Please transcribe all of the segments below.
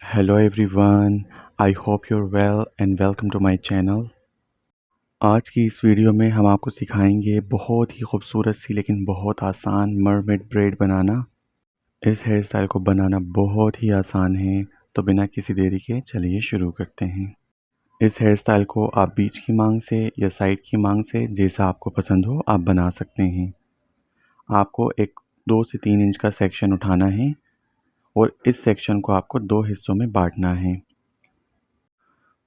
Hello everyone, I hope you're well and welcome to my channel। आज की इस video में हम आपको सिखाएंगे बहुत ही खूबसूरत सी लेकिन बहुत आसान मरमेड ब्रेड बनाना। इस हेयर स्टाइल को बनाना बहुत ही आसान है, तो बिना किसी देरी के चलिए शुरू करते हैं। इस हेयर स्टाइल को आप बीच की मांग से या साइड की मांग से जैसा आपको पसंद हो आप बना सकते हैं। आपको एक 2 से 3 इंच का सेक्शन उठाना है और इस सेक्शन को आपको 2 हिस्सों में बांटना है।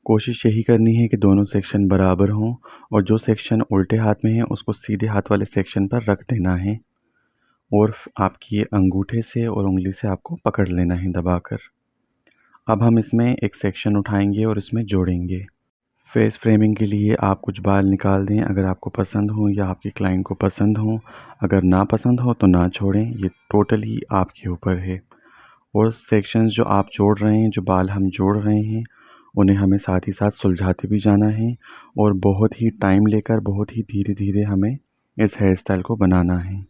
कोशिश यही करनी है कि दोनों सेक्शन बराबर हों और जो सेक्शन उल्टे हाथ में है उसको सीधे हाथ वाले सेक्शन पर रख देना है और आपकी ये अंगूठे से और उंगली से आपको पकड़ लेना है दबाकर। अब हम इसमें एक सेक्शन उठाएंगे और इसमें जोड़ेंगे। फेस फ्रेमिंग के लिए आप कुछ बाल निकाल दें अगर आपको पसंद हो या आपके क्लाइंट को पसंद हो। अगर ना पसंद हो तो ना छोड़ें, ये टोटली आपके ऊपर है। और सेक्शंस जो आप जोड़ रहे हैं, जो बाल हम जोड़ रहे हैं, उन्हें हमें साथ ही साथ सुलझाते भी जाना है और बहुत ही टाइम लेकर बहुत ही धीरे धीरे हमें इस हेयर स्टाइल को बनाना है।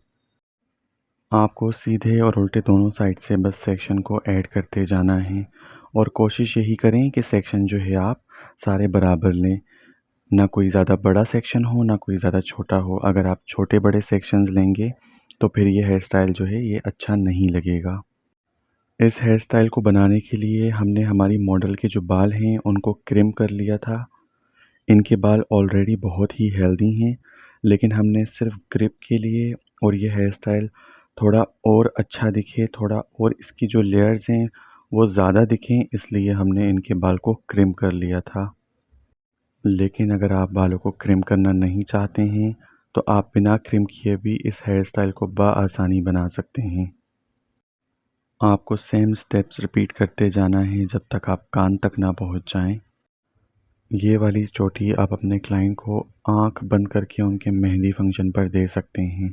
आपको सीधे और उल्टे दोनों साइड से बस सेक्शन को ऐड करते जाना है और कोशिश यही करें कि सेक्शन जो है आप सारे बराबर लें। ना कोई ज़्यादा बड़ा सेक्शन हो ना कोई ज़्यादा छोटा हो। अगर आप छोटे बड़े सेक्शंस लेंगे तो फिर ये हेयर स्टाइल जो है ये अच्छा नहीं लगेगा। इस हेयर स्टाइल को बनाने के लिए हमने हमारी मॉडल के जो बाल हैं उनको क्रिम कर लिया था। इनके बाल ऑलरेडी बहुत ही हेल्दी हैं, लेकिन हमने सिर्फ ग्रिप के लिए और ये हेयर स्टाइल थोड़ा और अच्छा दिखे, थोड़ा और इसकी जो लेयर्स हैं वो ज़्यादा दिखें, इसलिए हमने इनके बाल को क्रिम कर लिया था। लेकिन अगर आप बालों को क्रिम करना नहीं चाहते हैं तो आप बिना क्रिम किए भी इस हेयर स्टाइल को बआसानी बना सकते हैं। आपको सेम स्टेप्स रिपीट करते जाना है जब तक आप कान तक ना पहुंच जाएं। ये वाली चोटी आप अपने क्लाइंट को आंख बंद करके उनके मेहंदी फंक्शन पर दे सकते हैं।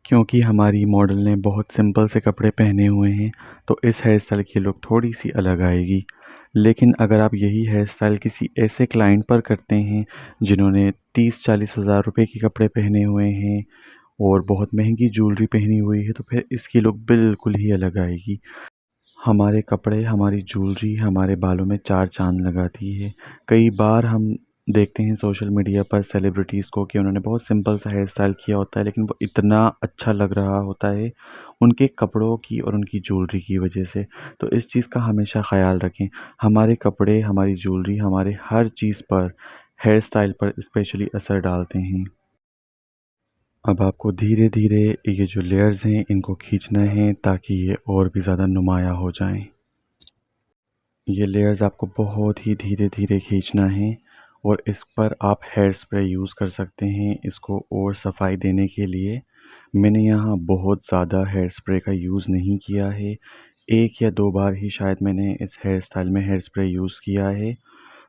क्योंकि हमारी मॉडल ने बहुत सिंपल से कपड़े पहने हुए हैं तो इस हेयर स्टाइल की लुक थोड़ी सी अलग आएगी। लेकिन अगर आप यही हेयर स्टाइल किसी ऐसे क्लाइंट पर करते हैं जिन्होंने 30-40 हज़ार रुपये के कपड़े पहने हुए हैं और बहुत महंगी ज्वेलरी पहनी हुई है, तो फिर इसकी लुक बिल्कुल ही अलग आएगी। हमारे कपड़े, हमारी ज्वेलरी हमारे बालों में चार चाँद लगाती है। कई बार हम देखते हैं सोशल मीडिया पर सेलिब्रिटीज़ को कि उन्होंने बहुत सिंपल सा हेयर स्टाइल किया होता है, लेकिन वो इतना अच्छा लग रहा होता है उनके कपड़ों की और उनकी ज्वेलरी की वजह से। तो इस चीज़ का हमेशा ख़याल रखें। हमारे कपड़े, हमारी ज्वेलरी, हमारे हर चीज़ पर, हेयर स्टाइल पर स्पेशली असर डालते हैं। अब आपको धीरे-धीरे ये जो लेयर्स हैं इनको खींचना है ताकि ये और भी ज़्यादा नुमायाँ हो जाएँ। ये लेयर्स आपको बहुत ही धीरे-धीरे खींचना है और इस पर आप हेयर स्प्रे यूज़ कर सकते हैं इसको और सफाई देने के लिए। मैंने यहाँ बहुत ज़्यादा हेयर स्प्रे का यूज़ नहीं किया है। 1 या 2 बार ही शायद मैंने इस हेयर स्टाइल में हेयर स्प्रे यूज़ किया है।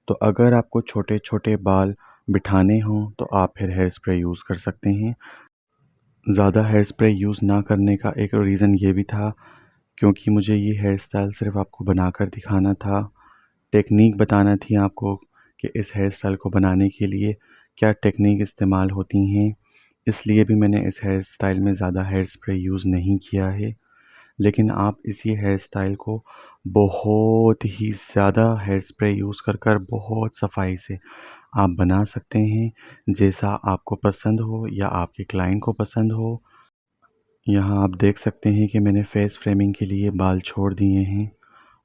तो अगर आपको छोटे-छोटे बाल बिठाने हों तो आप फिर हेयर स्प्रे यूज़ कर सकते हैं। ज़्यादा हेयर स्प्रे यूज़ ना करने का एक रीज़न ये भी था क्योंकि मुझे ये हेयर स्टाइल सिर्फ़ आपको बनाकर दिखाना था। टेक्नीक बताना थी आपको कि इस हेयर स्टाइल को बनाने के लिए क्या टेक्नीक इस्तेमाल होती हैं। इसलिए भी मैंने इस हेयर स्टाइल में ज़्यादा हेयर स्प्रे यूज़ नहीं किया है। लेकिन आप इसी हेयर स्टाइल को बहुत ही ज़्यादा हेयर स्प्रे यूज़ कर बहुत सफाई से आप बना सकते हैं, जैसा आपको पसंद हो या आपके क्लाइंट को पसंद हो। यहाँ आप देख सकते हैं कि मैंने फेस फ्रेमिंग के लिए बाल छोड़ दिए हैं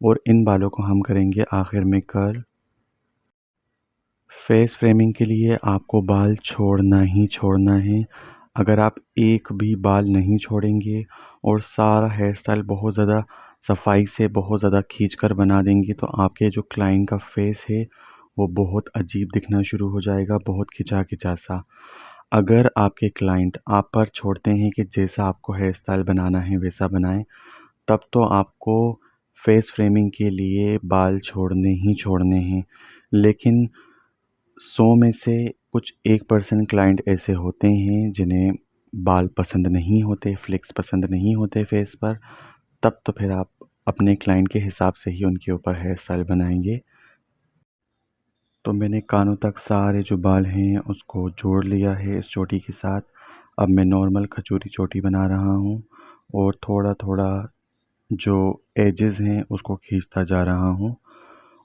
और इन बालों को हम करेंगे आखिर में कर्ल। फेस फ्रेमिंग के लिए आपको बाल छोड़ना ही छोड़ना है। अगर आप एक भी बाल नहीं छोड़ेंगे और सारा हेयर स्टाइल बहुत ज़्यादा सफाई से बहुत ज़्यादा खींचकर बना देंगे तो आपके जो क्लाइंट का फेस है वो बहुत अजीब दिखना शुरू हो जाएगा, बहुत खिंचा-खिंचा सा। अगर आपके क्लाइंट आप पर छोड़ते हैं कि जैसा आपको हेयर स्टाइल बनाना है वैसा बनाएँ, तब तो आपको फेस फ्रेमिंग के लिए बाल छोड़ने ही छोड़ने हैं। लेकिन 100 में से कुछ 1% क्लाइंट ऐसे होते हैं जिन्हें बाल पसंद नहीं होते, फ्लिक्स पसंद नहीं होते फेस पर, तब तो फिर आप अपने क्लाइंट के हिसाब से ही उनके ऊपर हेयर स्टाइल बनाएँगे। तो मैंने कानों तक सारे जो बाल हैं उसको जोड़ लिया है इस चोटी के साथ। अब मैं नॉर्मल खजूरी चोटी बना रहा हूँ और थोड़ा-थोड़ा जो एजेस हैं उसको खींचता जा रहा हूँ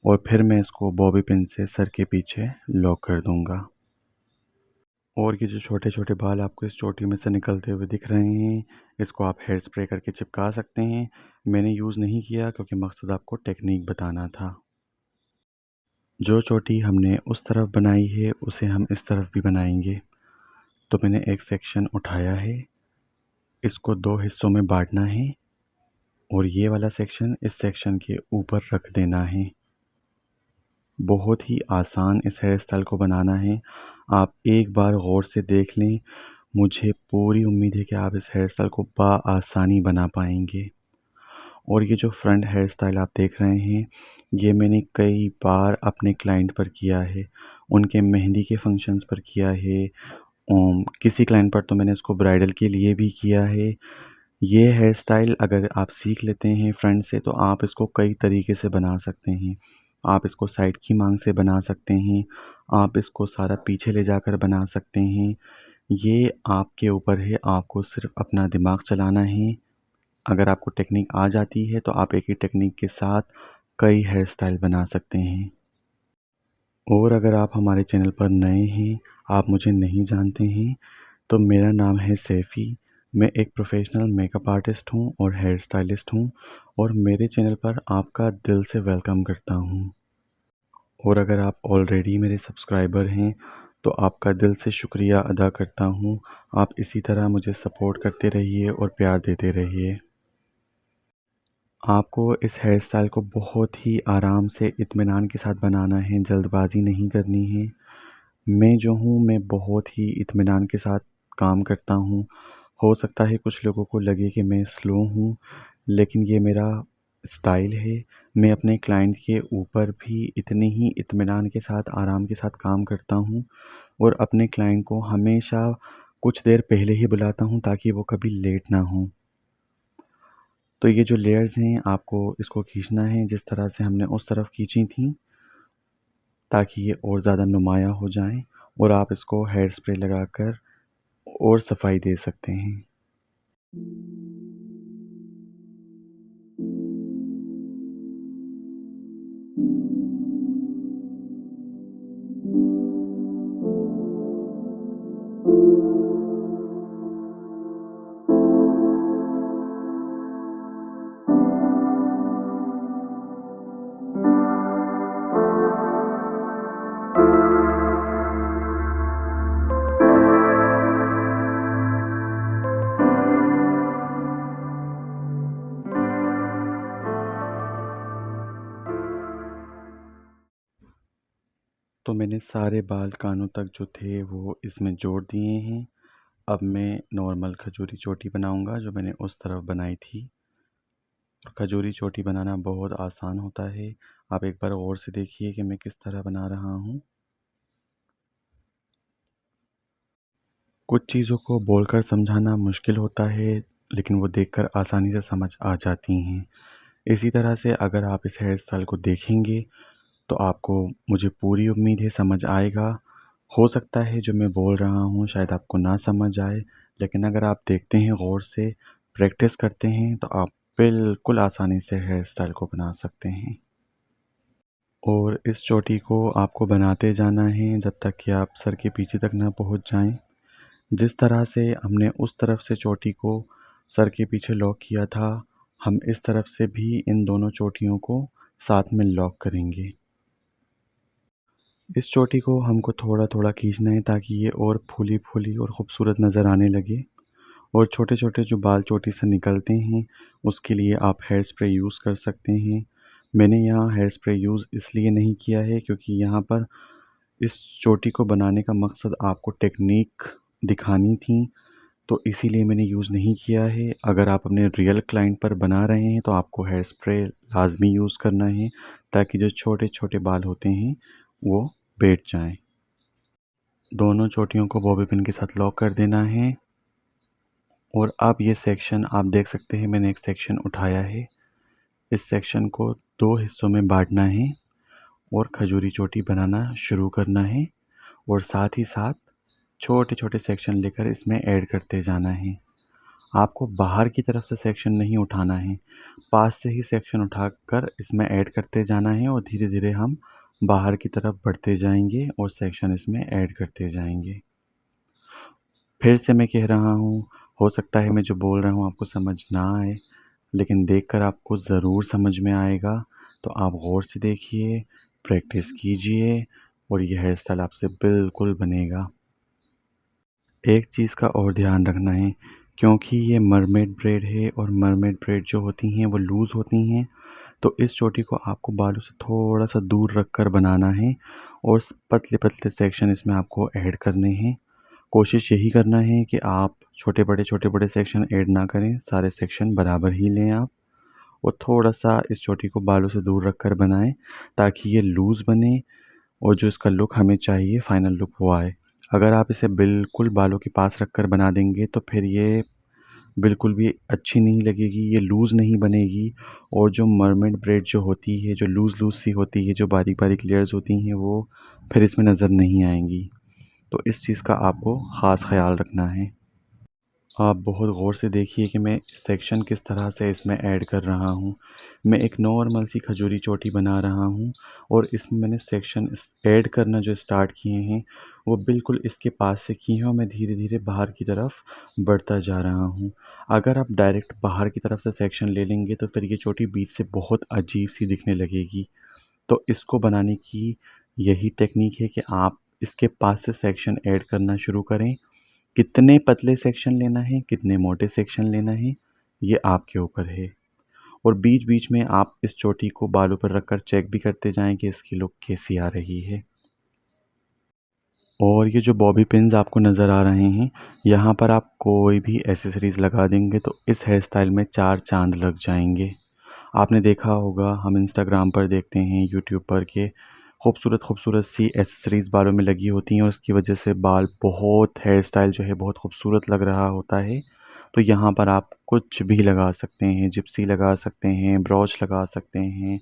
और फिर मैं इसको बॉबी पिन से सर के पीछे लॉक कर दूँगा। और ये जो छोटे छोटे बाल आपको इस चोटी में से निकलते हुए दिख रहे हैं, इसको आप हेयर स्प्रे करके चिपका सकते हैं। मैंने यूज़ नहीं किया क्योंकि मकसद आपको टेक्निक बताना था। जो चोटी हमने उस तरफ बनाई है उसे हम इस तरफ भी बनाएंगे। तो मैंने एक सेक्शन उठाया है, इसको दो हिस्सों में बांटना है और ये वाला सेक्शन इस सेक्शन के ऊपर रख देना है। बहुत ही आसान इस हेयर स्टाइल को बनाना है। आप एक बार गौर से देख लें, मुझे पूरी उम्मीद है कि आप इस हेयर स्टाइल को आसानी बना पाएंगे। और ये जो फ्रंट हेयर स्टाइल आप देख रहे हैं, ये मैंने कई बार अपने क्लाइंट पर किया है, उनके मेहंदी के फंक्शंस पर किया है। किसी क्लाइंट पर तो मैंने इसको ब्राइडल के लिए भी किया है। ये हेयर स्टाइल अगर आप सीख लेते हैं फ्रंट से तो आप इसको कई तरीके से बना सकते हैं। आप इसको साइड की मांग से बना सकते हैं, आप इसको सारा पीछे ले जाकर बना सकते हैं। ये आपके ऊपर है, आपको सिर्फ अपना दिमाग चलाना है। अगर आपको टेक्निक आ जाती है तो आप एक ही टेक्निक के साथ कई हेयर स्टाइल बना सकते हैं। और अगर आप हमारे चैनल पर नए हैं, आप मुझे नहीं जानते हैं, तो मेरा नाम है सैफ़ी। मैं एक प्रोफेशनल मेकअप आर्टिस्ट हूँ और हेयर स्टाइलिस्ट हूँ और मेरे चैनल पर आपका दिल से वेलकम करता हूँ। और अगर आप ऑलरेडी मेरे सब्सक्राइबर हैं तो आपका दिल से शुक्रिया अदा करता हूँ। आप इसी तरह मुझे सपोर्ट करते रहिए और प्यार देते रहिए। आपको इस हेयर स्टाइल को बहुत ही आराम से इत्मीनान के साथ बनाना है, जल्दबाज़ी नहीं करनी है। मैं जो हूँ, मैं बहुत ही इत्मीनान के साथ काम करता हूँ। हो सकता है कुछ लोगों को लगे कि मैं स्लो हूँ, लेकिन ये मेरा स्टाइल है। मैं अपने क्लाइंट के ऊपर भी इतने ही इत्मीनान के साथ, आराम के साथ काम करता हूँ और अपने क्लाइंट को हमेशा कुछ देर पहले ही बुलाता हूँ ताकि वो कभी लेट ना हों। तो ये जो लेयर्स हैं, आपको इसको खींचना है जिस तरह से हमने उस तरफ खींची थी, ताकि ये और ज़्यादा नुमायाँ हो जाएँ और आप इसको हेयर स्प्रे लगाकर और सफाई दे सकते हैं। तो मैंने सारे बाल कानों तक जो थे वो इसमें जोड़ दिए हैं। अब मैं नॉर्मल खजूरी चोटी बनाऊँगा जो मैंने उस तरफ बनाई थी। खजूरी चोटी बनाना बहुत आसान होता है। आप एक बार गौर से देखिए कि मैं किस तरह बना रहा हूँ। कुछ चीज़ों को बोलकर समझाना मुश्किल होता है, लेकिन वो देखकर आसानी से समझ आ जाती हैं। इसी तरह से अगर आप इस हेयर स्टाइल को देखेंगे तो आपको, मुझे पूरी उम्मीद है, समझ आएगा। हो सकता है जो मैं बोल रहा हूँ शायद आपको ना समझ आए, लेकिन अगर आप देखते हैं गौर से, प्रैक्टिस करते हैं तो आप बिल्कुल आसानी से हेयर स्टाइल को बना सकते हैं। और इस चोटी को आपको बनाते जाना है जब तक कि आप सर के पीछे तक ना पहुँच जाएं। जिस तरह से हमने उस तरफ से चोटी को सर के पीछे लॉक किया था, हम इस तरफ से भी इन दोनों चोटियों को साथ में लॉक करेंगे। इस चोटी को हमको थोड़ा-थोड़ा खींचना है ताकि ये और फूली-फूली और ख़ूबसूरत नज़र आने लगे। और छोटे-छोटे जो बाल चोटी से निकलते हैं, उसके लिए आप हेयर स्प्रे यूज़ कर सकते हैं। मैंने यहाँ हेयर स्प्रे यूज़ इसलिए नहीं किया है क्योंकि यहाँ पर इस चोटी को बनाने का मकसद आपको टेक्निक दिखानी थी, तो इसीलिए मैंने यूज़ नहीं किया है। अगर आप अपने रियल क्लाइंट पर बना रहे हैं तो आपको हेयर स्प्रे लाज़मी यूज़ करना है ताकि जो छोटे-छोटे बाल होते हैं वो बैठ जाएँ। दोनों चोटियों को बॉबी पिन के साथ लॉक कर देना है। और अब ये सेक्शन आप देख सकते हैं, मैंने एक सेक्शन उठाया है। इस सेक्शन को 2 हिस्सों में बाँटना है और खजूरी चोटी बनाना शुरू करना है और साथ ही साथ छोटे-छोटे सेक्शन लेकर इसमें ऐड करते जाना है। आपको बाहर की तरफ से सेक्शन नहीं उठाना है, पास से ही सेक्शन उठाकर इसमें ऐड करते जाना है और धीरे-धीरे हम बाहर की तरफ बढ़ते जाएँगे और सेक्शन इसमें ऐड करते जाएँगे। फिर से मैं कह रहा हूँ, हो सकता है मैं जो बोल रहा हूँ आपको समझ ना आए, लेकिन देखकर आपको ज़रूर समझ में आएगा। तो आप गौर से देखिए, प्रैक्टिस कीजिए और ये हेयर स्टाइल आपसे बिल्कुल बनेगा। एक चीज़ का और ध्यान रखना है, क्योंकि ये मरमेड ब्रेड है और मरमेड ब्रेड जो होती हैं वो लूज़ होती हैं, तो इस चोटी को आपको बालों से थोड़ा-सा दूर रख कर बनाना है और पतले-पतले सेक्शन इसमें आपको ऐड करने हैं। कोशिश यही करना है कि आप छोटे-बड़े सेक्शन ऐड ना करें, सारे सेक्शन बराबर ही लें आप और थोड़ा-सा इस चोटी को बालों से दूर रख कर बनाएँ, ताकि ये लूज़ बने और जो इसका लुक हमें चाहिए फाइनल लुक वो आए। अगर आप इसे बिल्कुल बालों के पास रख कर बना देंगे तो फिर ये बिल्कुल भी अच्छी नहीं लगेगी, ये लूज़ नहीं बनेगी और जो मरमेड ब्रेड जो होती है, जो लूज़-लूज़ सी होती है, जो बारीक-बारीक लेयर्स होती हैं, वो फिर इसमें नज़र नहीं आएँगी। तो इस चीज़ का आपको ख़ास ख़्याल रखना है। आप बहुत गौर से देखिए कि मैं सेक्शन किस तरह से इसमें ऐड कर रहा हूँ। मैं एक नॉर्मल सी खजूरी चोटी बना रहा हूँ और इसमें मैंने सेक्शन ऐड करना जो स्टार्ट किए हैं, वो बिल्कुल इसके पास से किए हैं और मैं धीरे-धीरे बाहर की तरफ बढ़ता जा रहा हूँ। अगर आप डायरेक्ट बाहर की तरफ से सेक्शन ले लेंगे तो फिर ये चोटी बीच से बहुत अजीब-सी दिखने लगेगी। तो इसको बनाने की यही टेक्नीक है कि आप इसके पास से सेक्शन ऐड करना शुरू करें। कितने पतले सेक्शन लेना है, कितने मोटे सेक्शन लेना है, ये आपके ऊपर है। और बीच-बीच में आप इस चोटी को बालों पर रखकर चेक भी करते जाएँ कि इसकी लुक कैसी आ रही है। और ये जो बॉबी पिन्स आपको नज़र आ रहे हैं, यहाँ पर आप कोई भी एक्सेसरीज़ लगा देंगे तो इस हेयर स्टाइल में 4 चाँद लग जाएँगे। आपने देखा होगा, हम इंस्टाग्राम पर देखते हैं, यूट्यूब पर कि खूबसूरत-खूबसूरत सी एक्सेसरीज़ बालों में लगी होती हैं और उसकी वजह से बाल बहुत हेयर स्टाइल जो है बहुत खूबसूरत लग रहा होता है। तो यहाँ पर आप कुछ भी लगा सकते हैं, जिप्सी लगा सकते हैं, ब्रोच लगा सकते हैं,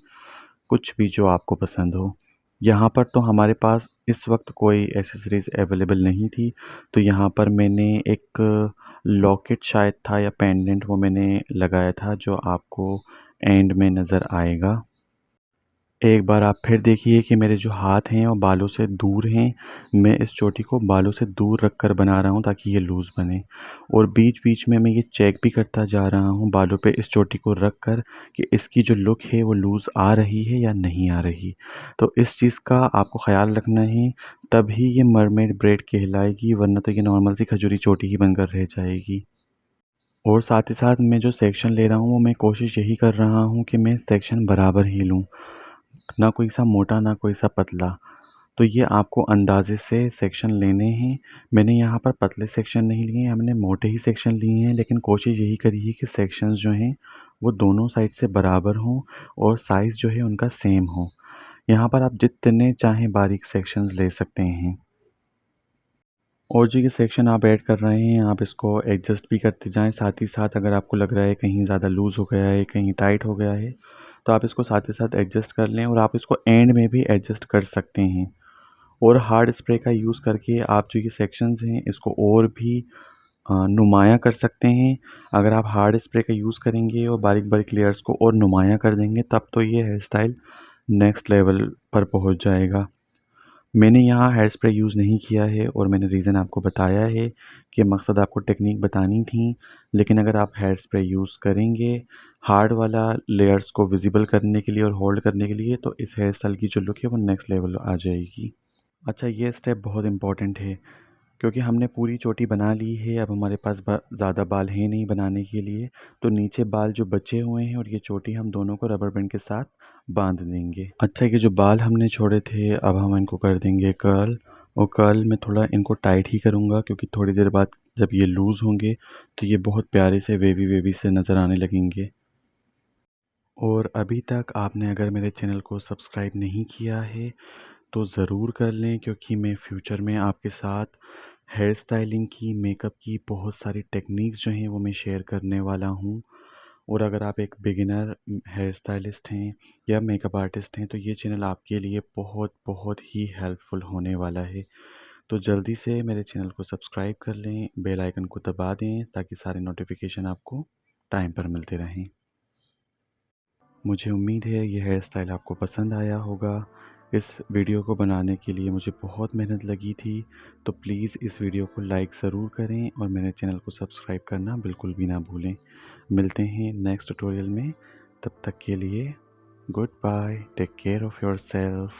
कुछ भी जो आपको पसंद हो। यहाँ पर तो हमारे पास इस वक्त कोई एक्सेसरीज़ अवेलेबल नहीं थी, तो यहाँ पर मैंने एक लॉकेट शायद था या पेंडेंट वो मैंने लगाया था जो आपको एंड में नज़र आएगा। एक बार आप फिर देखिए कि मेरे जो हाथ हैं वो बालों से दूर हैं। मैं इस चोटी को बालों से दूर रख कर बना रहा हूँ ताकि ये लूज़ बने और बीच-बीच में मैं ये चेक भी करता जा रहा हूँ बालों पे इस चोटी को रख कर कि इसकी जो लुक है वो लूज़ आ रही है या नहीं आ रही। तो इस चीज़ का आपको ख़्याल रखना है, तभी ये मरमेड ब्रेड कहलाएगी, वरना तो ये नॉर्मल सी खजूरी चोटी ही बनकर रह जाएगी। और साथ ही साथ मैं जो सेक्शन ले रहा हूँ वो मैं कोशिश यही कर रहा हूँ कि मैं सेक्शन बराबर ही लूँ। ना कोई सा मोटा ना कोई सा पतला। तो ये आपको अंदाज़े से सेक्शन लेने हैं। मैंने यहाँ पर पतले सेक्शन नहीं लिए हैं, मैंने मोटे ही सेक्शन लिए हैं, लेकिन कोशिश यही करी है कि सेक्शंस जो हैं वो दोनों साइड से बराबर हों और साइज़ जो है उनका सेम हो। यहाँ पर आप जितने चाहें बारीक सेक्शंस ले सकते हैं। और जो ये सेक्शन आप ऐड कर रहे हैं, आप इसको एडजस्ट भी करते जाएँ, साथ ही साथ अगर आपको लग रहा है कहीं ज़्यादा लूज़ हो गया है, कहीं टाइट हो गया है, तो आप इसको साथ ही साथ एडजस्ट कर लें और आप इसको एंड में भी एडजस्ट कर सकते हैं। और हार्ड स्प्रे का यूज़ करके आप जो ये सेक्शंस हैं, इसको और भी नुमायाँ कर सकते हैं। अगर आप हार्ड स्प्रे का यूज़ करेंगे और बारीक-बारीक लेयर्स को और नुमायाँ कर देंगे, तब तो ये हेयर स्टाइल नेक्स्ट लेवल पर पहुँच जाएगा। मैंने यहाँ हेयर स्प्रे यूज़ नहीं किया है और मैंने रीज़न आपको बताया है कि मकसद आपको टेक्निक बतानी थी, लेकिन अगर आप हेयर स्प्रे यूज़ करेंगे, हार्ड वाला लेयर्स को विज़िबल करने के लिए और होल्ड करने के लिए, तो इस हेयर स्टाइल की जो लुक है वो नेक्स्ट लेवल आ जाएगी। अच्छा, ये स्टेप बहुत इम्पोर्टेंट है, क्योंकि हमने पूरी चोटी बना ली है, अब हमारे पास ज़्यादा बाल हैं नहीं बनाने के लिए, तो नीचे बाल जो बचे हुए हैं और ये चोटी हम दोनों को रबर बैंड के साथ बांध देंगे। अच्छा, ये जो बाल हमने छोड़े थे, अब हम इनको कर देंगे कर्ल और कर्ल में थोड़ा इनको टाइट ही करूँगा, क्योंकि थोड़ी देर बाद जब ये लूज़ होंगे तो ये बहुत प्यारे से वेवी वेवी से नज़र आने लगेंगे। और अभी तक आपने अगर मेरे चैनल को सब्सक्राइब नहीं किया है तो ज़रूर कर लें, क्योंकि मैं फ्यूचर में आपके साथ हेयर स्टाइलिंग की, मेकअप की बहुत सारी टेक्निक्स जो हैं वो मैं शेयर करने वाला हूँ। और अगर आप एक बिगिनर हेयर स्टाइलिस्ट हैं या मेकअप आर्टिस्ट हैं तो ये चैनल आपके लिए बहुत बहुत ही हेल्पफुल होने वाला है। तो जल्दी से मेरे चैनल को सब्सक्राइब कर लें, बेल आइकन को दबा दें ताकि सारे नोटिफिकेशन आपको टाइम पर मिलते रहें। मुझे उम्मीद है ये हेयर स्टाइल आपको पसंद आया होगा। इस वीडियो को बनाने के लिए मुझे बहुत मेहनत लगी थी, तो प्लीज़ इस वीडियो को लाइक ज़रूर करें और मेरे चैनल को सब्सक्राइब करना बिल्कुल भी ना भूलें। मिलते हैं नेक्स्ट ट्यूटोरियल में, तब तक के लिए good bye, take care of yourself.